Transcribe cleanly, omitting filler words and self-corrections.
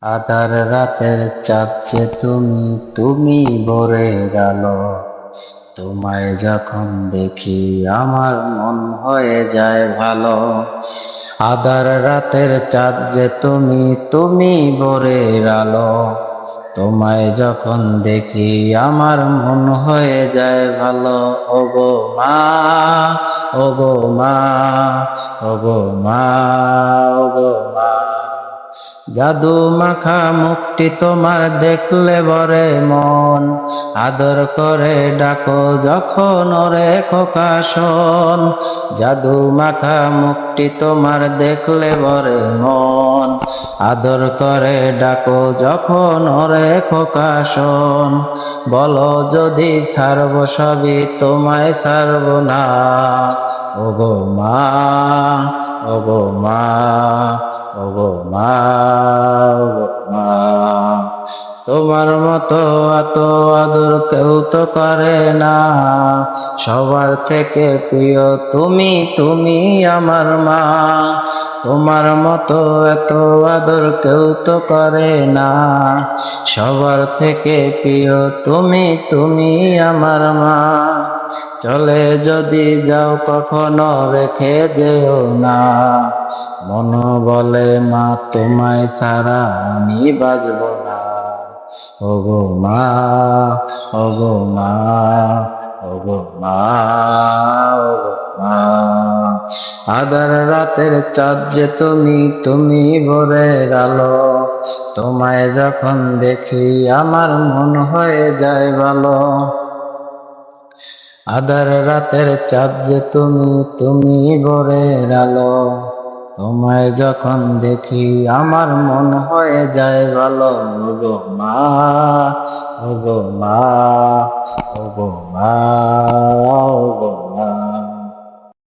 আধার রাতের চাঁদ যে তুমি, তুমি ভরে গেল। তোমায় যখন দেখি আমার মন হয়ে যায় ভালো। আধার রাতের চাঁদ যে তুমি, তুমি ভরে গেল। তোমায় যখন দেখি আমার মন হয়ে যায় ভালো। ওগো মা, ওগো মা, ওগো মা, ওগো মা। জাদু মাখা মুখটি তোমার দেখলে ভরে মন। আদর করে ডাকো যখন ওরে খোকা শোন। জাদু মাখা মুখটি তোমার দেখলে ভরে মন। আদর করে ডাকো যখন ওরে খোকা শোন। বলো যদি ছাড়ব সবই তোমায় ছাড়ব না। ওগো মা, ওগো মা, ওগো মা, ওগো মা। তোমার মতো এত আদর কেউ তো করে না। সবার থেকে প্রিয় তুমি, তুমি আমার মা। তোমার মতো এত আদর কেউ তো করে না। সবার থেকে প্রিয় তুমি, তুমি আমার মা। চলে যদি যাও কখনো রেখে যেও না। মন বলে মা তোমায় ছাড়া আমি বাঁচব না। ওগো মা, ওগো মা, ওগো মা, ওগো মা। আধার রাতের চাঁদ যে তুমি, তুমি ভরে গেল। তোমায় যখন দেখি আমার মন হয়ে যায় ভালো। আধার রাতের চাঁদ যে তুমি, তুমি ভরে গেল। তোমায় যখন দেখি আমার মন হয়ে যায় ভালো। ওগো মা, ওগো মা, ওগো মা।